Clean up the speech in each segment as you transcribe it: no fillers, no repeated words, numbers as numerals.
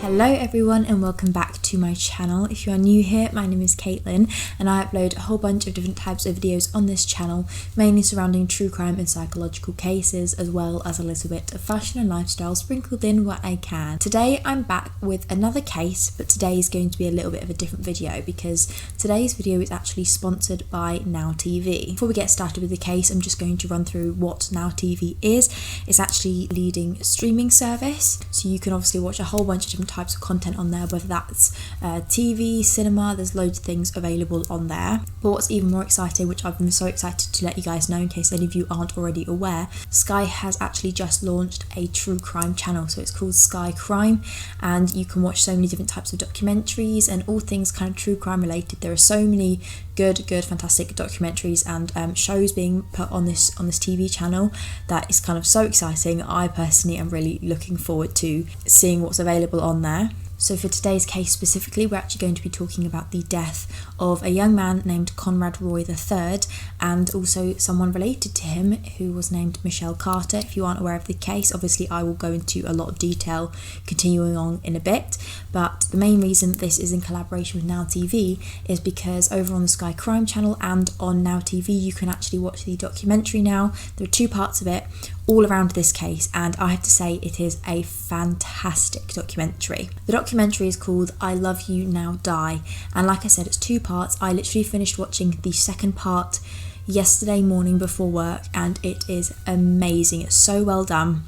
Hello everyone and welcome back to my channel. If you are new here, my name is Caitlin and I upload a whole bunch of different types of videos on this channel, mainly surrounding true crime and psychological cases, as well as a little bit of fashion and lifestyle sprinkled in where I can. Today I'm back with another case, but today is going to be a little bit of a different video because today's video is actually sponsored by Now TV. Before we get started with the case, I'm just going to run through what Now TV is. It's actually a leading streaming service, so you can obviously watch a whole bunch of different types of content on there, whether that's TV, cinema, there's loads of things available on there. But what's even more exciting, which I've been so excited to let you guys know in case any of you aren't already aware, Sky has actually just launched a true crime channel, so it's called Sky Crime, and you can watch so many different types of documentaries and all things kind of true crime related. There are so many good fantastic documentaries and shows being put on this TV channel that is kind of so exciting. I personally am really looking forward to seeing what's available on there. So for today's case specifically, we're actually going to be talking about the death of a young man named Conrad Roy III and also someone related to him who was named Michelle Carter. If you aren't aware of the case, obviously I will go into a lot of detail continuing on in a bit, but the main reason this is in collaboration with Now TV is because over on the Sky Crime channel and on Now TV you can actually watch the documentary now. There are two parts of it all around this case, and I have to say it is a fantastic documentary. The documentary is called I Love You Now Die, and like I said, it's two parts. I literally finished watching the second part yesterday morning before work and it is amazing. It's so well done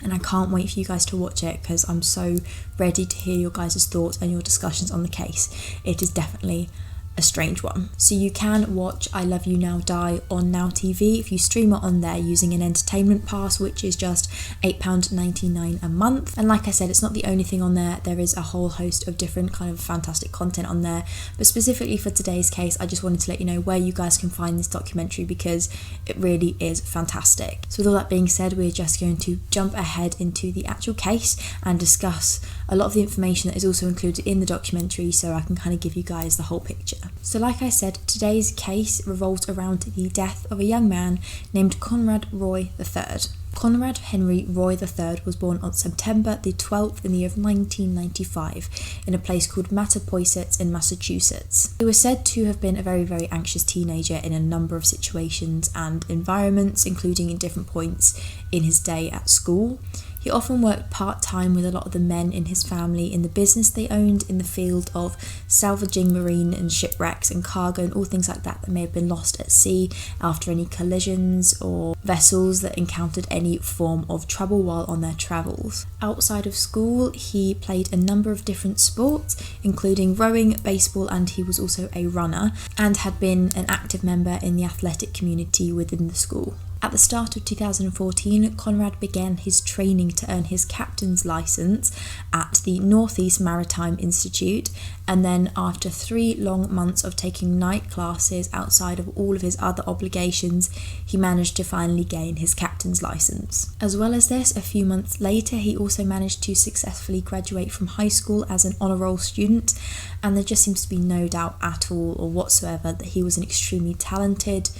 and I can't wait for you guys to watch it because I'm so ready to hear your guys' thoughts and your discussions on the case. It is definitely a strange one. So you can watch I Love You Now Die on Now TV if you stream it on there using an entertainment pass, which is just £8.99 a month. And like I said, it's not the only thing on there. There is a whole host of different kind of fantastic content on there, but specifically for today's case I just wanted to let you know where you guys can find this documentary because it really is fantastic. So with all that being said, we're just going to jump ahead into the actual case and discuss a lot of the information that is also included in the documentary so I can kind of give you guys the whole picture. So like I said, today's case revolves around the death of a young man named Conrad Roy III. Conrad Henry Roy III was born on September the 12th in the year of 1995 in a place called Mattapoisett in Massachusetts. He was said to have been a very anxious teenager in a number of situations and environments, including in different points in his day at school. He often worked part-time with a lot of the men in his family in the business they owned in the field of salvaging marine and shipwrecks and cargo and all things like that may have been lost at sea after any collisions or vessels that encountered any form of trouble while on their travels. Outside of school, he played a number of different sports, including rowing, baseball, and he was also a runner and had been an active member in the athletic community within the school. At the start of 2014, Conrad began his training to earn his captain's license at the Northeast Maritime Institute, and then after 3 long months of taking night classes outside of all of his other obligations, he managed to finally gain his captain's license. As well as this, a few months later, he also managed to successfully graduate from high school as an honour roll student, and there just seems to be no doubt at all or whatsoever that he was an extremely talented,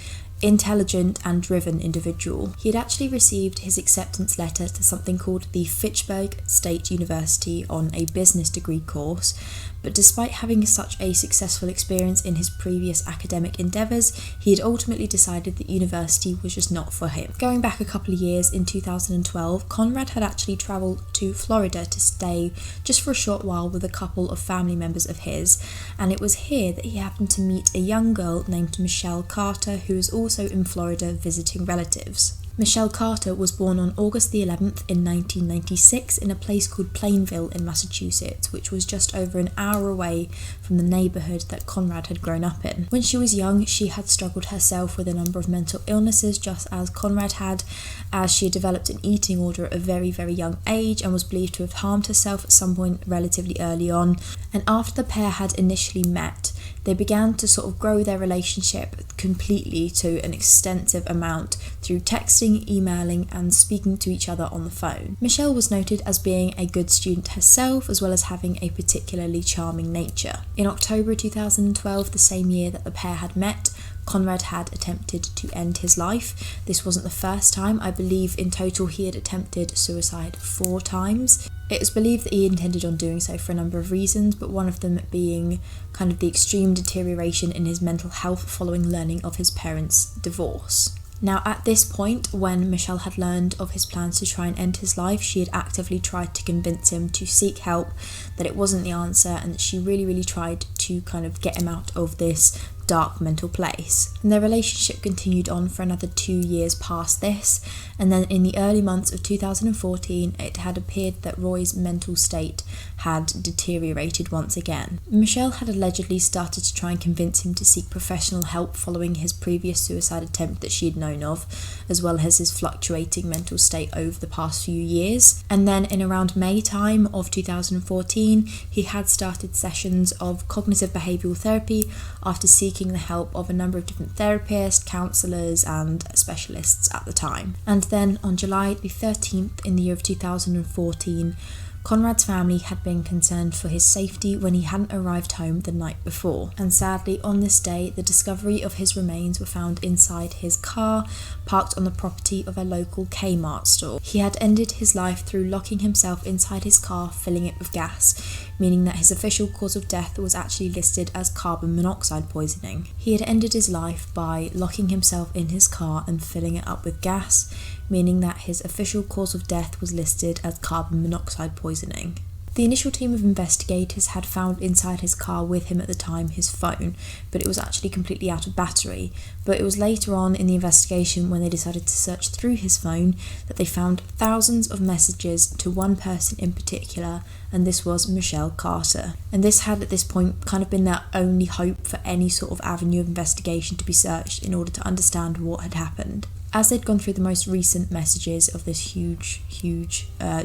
intelligent and driven individual. He had actually received his acceptance letter to something called the Fitchburg State University on a business degree course, but despite having such a successful experience in his previous academic endeavours, he had ultimately decided that university was just not for him. Going back a couple of years, in 2012, Conrad had actually travelled to Florida to stay just for a short while with a couple of family members of his, and it was here that he happened to meet a young girl named Michelle Carter, who was also in Florida visiting relatives. Michelle Carter was born on August the 11th in 1996 in a place called Plainville in Massachusetts, which was just over an hour away from the neighbourhood that Conrad had grown up in. When she was young, she had struggled herself with a number of mental illnesses, just as Conrad had, as she had developed an eating disorder at a very young age and was believed to have harmed herself at some point relatively early on. And after the pair had initially met, they began to sort of grow their relationship completely to an extensive amount through texting, emailing and speaking to each other on the phone. Michelle was noted as being a good student herself, as well as having a particularly charming nature. In October 2012, the same year that the pair had met, Conrad had attempted to end his life. This wasn't the first time. I believe in total he had attempted suicide 4 times. It was believed that he intended on doing so for a number of reasons, but one of them being kind of the extreme deterioration in his mental health following learning of his parents' divorce. Now, at this point, when Michelle had learned of his plans to try and end his life, she had actively tried to convince him to seek help, that it wasn't the answer, and that she really tried to kind of get him out of this dark mental place. And their relationship continued on for another 2 years past this, and then in the early months of 2014, it had appeared that Roy's mental state had deteriorated once again. Michelle had allegedly started to try and convince him to seek professional help following his previous suicide attempt that she had known of, as well as his fluctuating mental state over the past few years. And then in around May time of 2014, he had started sessions of cognitive behavioural therapy after seeking the help of a number of different therapists, counsellors and specialists at the time. And then on July the 13th in the year of 2014, Conrad's family had been concerned for his safety when he hadn't arrived home the night before, and sadly on this day the discovery of his remains were found inside his car, parked on the property of a local Kmart store. He had ended his life through locking himself inside his car, filling it with gas, meaning that his official cause of death was actually listed as carbon monoxide poisoning. He had ended his life by locking himself in his car and filling it up with gas, meaning that his official cause of death was listed as carbon monoxide poisoning. The initial team of investigators had found inside his car with him at the time his phone, but it was actually completely out of battery. But it was later on in the investigation, when they decided to search through his phone, that they found thousands of messages to one person in particular, and this was Michelle Carter. And this had at this point kind of been their only hope for any sort of avenue of investigation to be searched in order to understand what had happened. As they'd gone through the most recent messages of this huge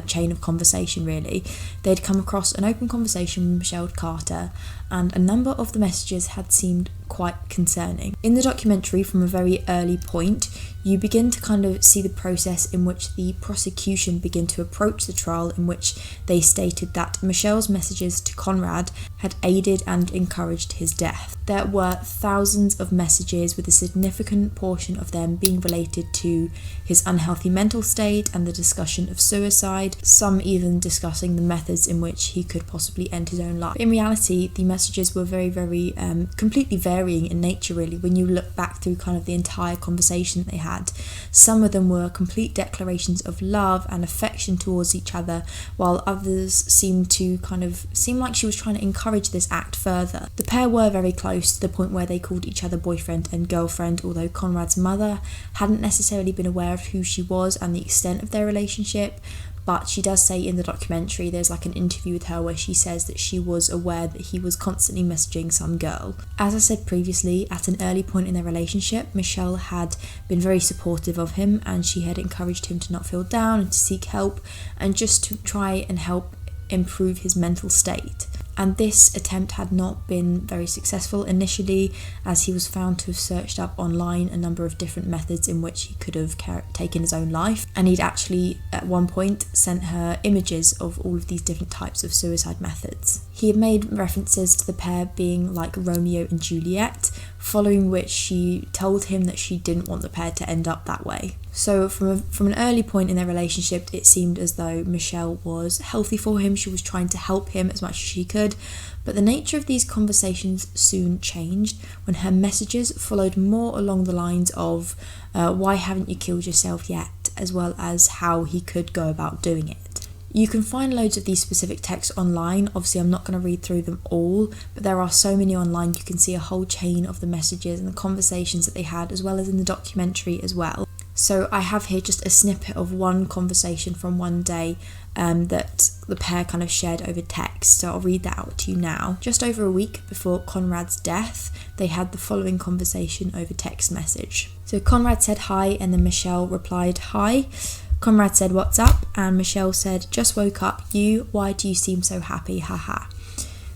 chain of conversation really, they'd come across an open conversation with Michelle Carter, and a number of the messages had seemed quite concerning. In the documentary, from a very early point, you begin to kind of see the process in which the prosecution begin to approach the trial, in which they stated that Michelle's messages to Conrad had aided and encouraged his death. There were thousands of messages, with a significant portion of them being related to his unhealthy mental state and the discussion of suicide, some even discussing the methods in which he could possibly end his own life. In reality, the messages were very completely varying in nature really. When you look back through kind of the entire conversation that they had, some of them were complete declarations of love and affection towards each other, while others seemed like she was trying to encourage this act further. The pair were very close, to the point where they called each other boyfriend and girlfriend, although Conrad's mother hadn't necessarily been aware of who she was and the extent of their relationship. But she does say in the documentary, there's like an interview with her where she says that she was aware that he was constantly messaging some girl. As I said previously, at an early point in their relationship, Michelle had been very supportive of him, and she had encouraged him to not feel down and to seek help and just to try and help improve his mental state. And this attempt had not been very successful initially, as he was found to have searched up online a number of different methods in which he could have taken his own life, and he'd actually at one point sent her images of all of these different types of suicide methods. He had made references to the pair being like Romeo and Juliet, following which she told him that she didn't want the pair to end up that way. So from an early point in their relationship, it seemed as though Michelle was healthy for him. She was trying to help him as much as she could, but the nature of these conversations soon changed when her messages followed more along the lines of why haven't you killed yourself yet, as well as how he could go about doing it. You can find loads of these specific texts online. Obviously, I'm not going to read through them all, but there are so many online. You can see a whole chain of the messages and the conversations that they had, as well as in the documentary as well. So I have here just a snippet of one conversation from one day that the pair kind of shared over text. So I'll read that out to you now. Just over a week before Conrad's death, they had the following conversation over text message. So Conrad said hi, and then Michelle replied hi. Conrad said, "What's up?" And Michelle said, "Just woke up. You? Why do you seem so happy? Haha."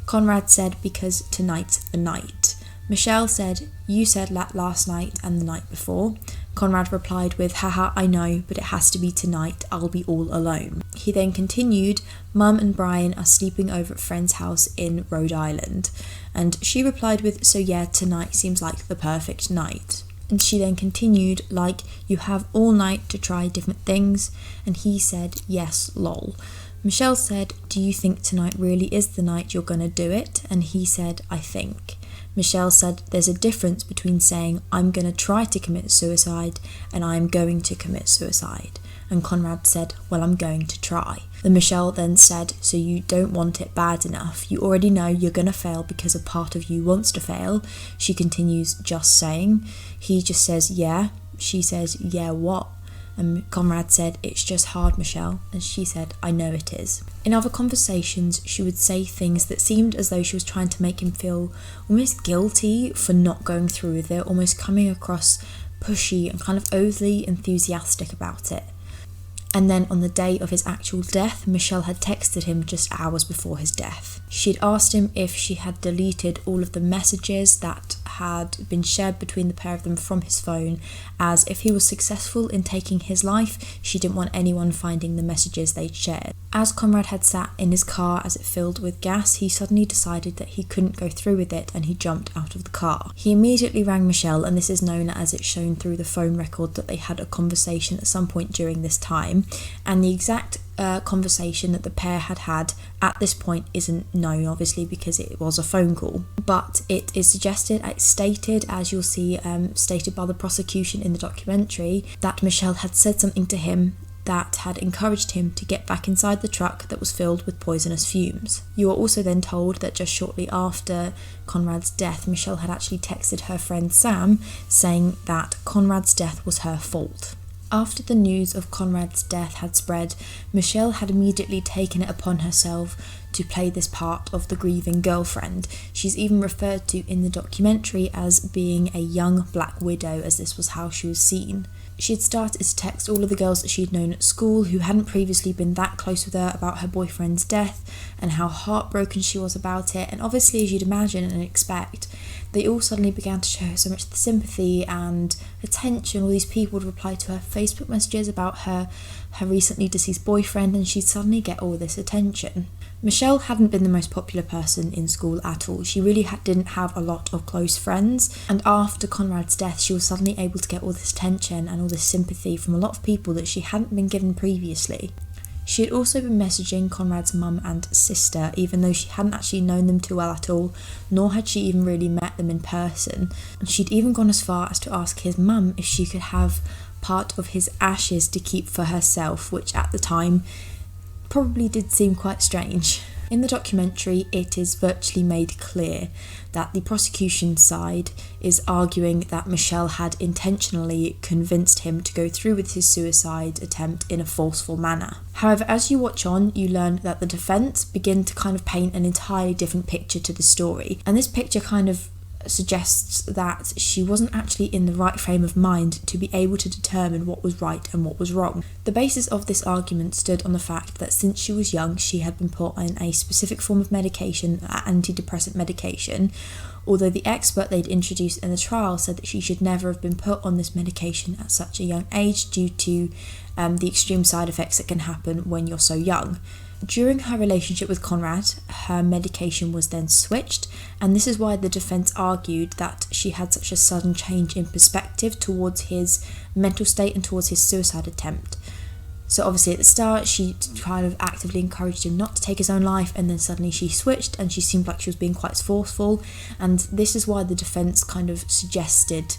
Conrad said, "Because tonight's the night." Michelle said, "You said that last night and the night before." Conrad replied with, "Haha, I know, but it has to be tonight. I'll be all alone." He then continued, "Mum and Brian are sleeping over at a friend's house in Rhode Island." And she replied with, "So yeah, tonight seems like the perfect night." And she then continued, like, "You have all night to try different things." And he said, "Yes, lol." Michelle said, "Do you think tonight really is the night you're gonna do it?" And he said, "I think." Michelle said, "There's a difference between saying I'm gonna try to commit suicide and I'm going to commit suicide." And Conrad said, "Well, I'm going to try." Then Michelle then said, "So you don't want it bad enough? You already know you're gonna fail because a part of you wants to fail." She continues, "Just saying." He just says, "Yeah." She says, "Yeah, what?" And Conrad said, "It's just hard, Michelle." And she said, "I know it is." In other conversations, she would say things that seemed as though she was trying to make him feel almost guilty for not going through with it, almost coming across pushy and kind of overly enthusiastic about it. And then on the day of his actual death, Michelle had texted him just hours before his death. She'd asked him if she had deleted all of the messages that had been shared between the pair of them from his phone, as if he was successful in taking his life, she didn't want anyone finding the messages they'd shared. As Conrad had sat in his car as it filled with gas, he suddenly decided that he couldn't go through with it and he jumped out of the car. He immediately rang Michelle, and this is known as it's shown through the phone record that they had a conversation at some point during this time, and the exact conversation that the pair had had at this point isn't known, obviously, because it was a phone call, but it is suggested, it's stated, as you'll see stated by the prosecution in the documentary, that Michelle had said something to him that had encouraged him to get back inside the truck that was filled with poisonous fumes. You are also then told that just shortly after Conrad's death, Michelle had actually texted her friend Sam saying that Conrad's death was her fault. After the news of Conrad's death had spread, Michelle had immediately taken it upon herself to play this part of the grieving girlfriend. She's even referred to in the documentary as being a young black widow, as this was how she was seen. She had started to text all of the girls that she'd known at school who hadn't previously been that close with her about her boyfriend's death and how heartbroken she was about it, and obviously, as you'd imagine and expect, they all suddenly began to show her so much sympathy and attention. All these people would reply to her Facebook messages about her recently deceased boyfriend, and she'd suddenly get all this attention. Michelle hadn't been the most popular person in school at all. She really didn't have a lot of close friends, and after Conrad's death she was suddenly able to get all this attention and all this sympathy from a lot of people that she hadn't been given previously. She had also been messaging Conrad's mum and sister, even though she hadn't actually known them too well at all, nor had she even really met them in person. And she'd even gone as far as to ask his mum if she could have part of his ashes to keep for herself, which at the time probably did seem quite strange. In the documentary, it is virtually made clear that the prosecution side is arguing that Michelle had intentionally convinced him to go through with his suicide attempt in a forceful manner. However, as you watch on, you learn that the defence begin to kind of paint an entirely different picture to the story, and this picture kind of suggests that she wasn't actually in the right frame of mind to be able to determine what was right and what was wrong. The basis of this argument stood on the fact that since she was young, she had been put on a specific form of medication, antidepressant medication, although the expert they'd introduced in the trial said that she should never have been put on this medication at such a young age due to the extreme side effects that can happen when you're so young. During her relationship with Conrad, her medication was then switched, and this is why the defence argued that she had such a sudden change in perspective towards his mental state and towards his suicide attempt. So obviously at the start she kind of actively encouraged him not to take his own life, and then suddenly she switched and she seemed like she was being quite forceful, and this is why the defence kind of suggested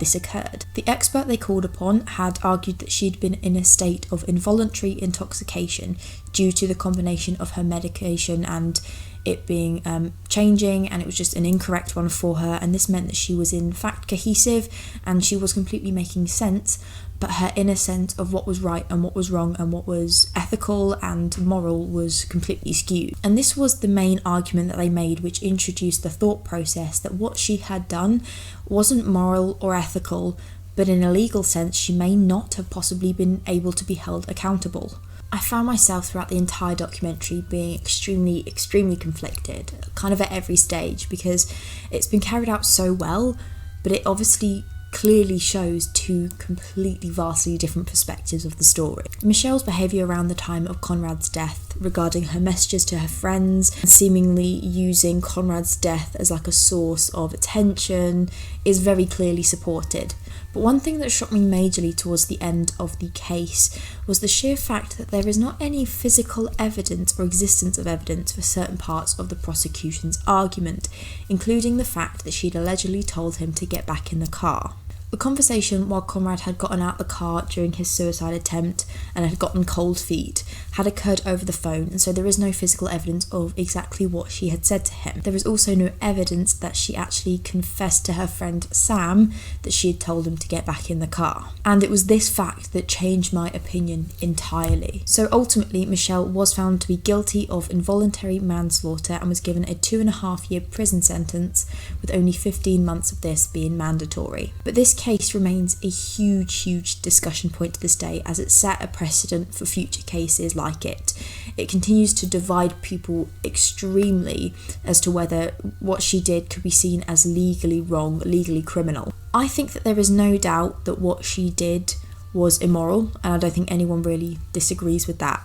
this occurred. The expert they called upon had argued that she'd been in a state of involuntary intoxication due to the combination of her medication and it being changing, and it was just an incorrect one for her, and this meant that she was in fact cohesive and she was completely making sense, but her inner sense of what was right and what was wrong and what was ethical and moral was completely skewed. And this was the main argument that they made, which introduced the thought process that what she had done wasn't moral or ethical, but in a legal sense she may not have possibly been able to be held accountable. I found myself throughout the entire documentary being extremely conflicted, kind of at every stage, because it's been carried out so well, but it obviously clearly shows two completely vastly different perspectives of the story. Michelle's behaviour around the time of Conrad's death, regarding her messages to her friends, and seemingly using Conrad's death as like a source of attention, is very clearly supported. But one thing that shocked me majorly towards the end of the case was the sheer fact that there is not any physical evidence or existence of evidence for certain parts of the prosecution's argument, including the fact that she'd allegedly told him to get back in the car. The conversation while Conrad had gotten out the car during his suicide attempt and had gotten cold feet had occurred over the phone, and so there is no physical evidence of exactly what she had said to him. There is also no evidence that she actually confessed to her friend Sam that she had told him to get back in the car. And it was this fact that changed my opinion entirely. So ultimately, Michelle was found to be guilty of involuntary manslaughter and was given a 2.5-year prison sentence, with only 15 months of this being mandatory. But this case remains a huge discussion point to this day, as it set a precedent for future cases like it. It continues to divide people extremely as to whether what she did could be seen as legally wrong, legally criminal. I think that there is no doubt that what she did was immoral, and I don't think anyone really disagrees with that.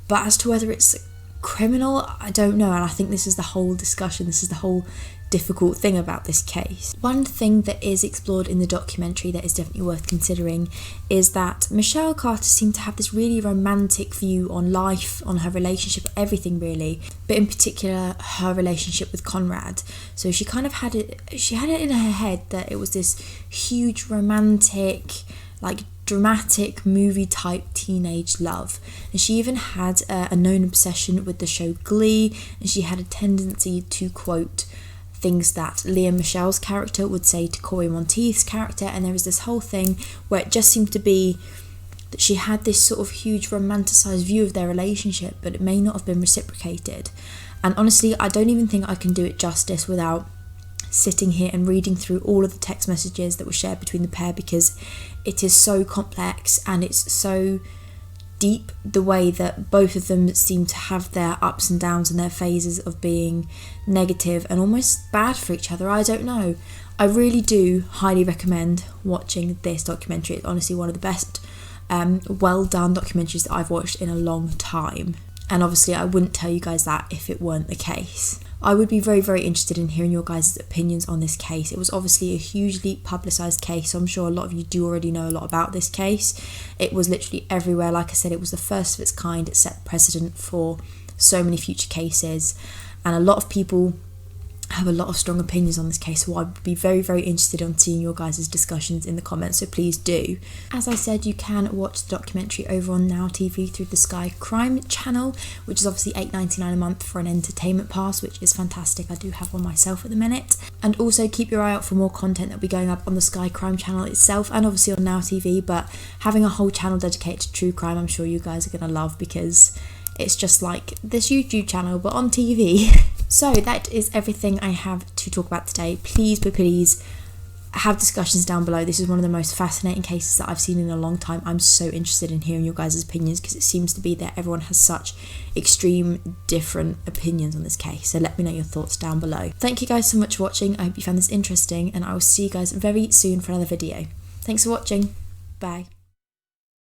But as to whether it's criminal, I don't know, and I think this is the whole discussion, this is the whole difficult thing about this case. One thing that is explored in the documentary that is definitely worth considering is that Michelle Carter seemed to have this really romantic view on life, on her relationship, everything really, but in particular her relationship with Conrad. So she kind of had it in her head that it was this huge romantic, like dramatic movie type teenage love, and she even had a known obsession with the show Glee, and she had a tendency to quote things that Lea Michele's character would say to Corey Monteith's character, and there was this whole thing where it just seemed to be that she had this sort of huge romanticized view of their relationship, but it may not have been reciprocated. And honestly, I don't even think I can do it justice without sitting here and reading through all of the text messages that were shared between the pair, because it is so complex and it's so deep, the way that both of them seem to have their ups and downs and their phases of being negative and almost bad for each other. I don't know. I really do highly recommend watching this documentary. It's honestly one of the best well done documentaries that I've watched in a long time. And obviously I wouldn't tell you guys that if it weren't the case. I would be very interested in hearing your guys' opinions on this case. It was obviously a hugely publicised case, so I'm sure a lot of you do already know a lot about this case. It was literally everywhere. Like I said, it was the first of its kind. It set precedent for so many future cases, and a lot of people have a lot of strong opinions on this case, so I would be very interested in seeing your guys' discussions in the comments, so please do. As I said, you can watch the documentary over on Now TV through the Sky Crime channel, which is obviously $8.99 a month for an entertainment pass, which is fantastic. I do have one myself at the minute. And also keep your eye out for more content that will be going up on the Sky Crime channel itself, and obviously on Now TV, but having a whole channel dedicated to true crime, I'm sure you guys are going to love, because it's just like this YouTube channel but on TV. So that is everything I have to talk about today. Please have discussions down below. This is one of the most fascinating cases that I've seen in a long time. I'm so interested in hearing your guys' opinions, because it seems to be that everyone has such extreme different opinions on this case. So let me know your thoughts down below. Thank you guys so much for watching. I hope you found this interesting, and I will see you guys very soon for another video. Thanks for watching. Bye.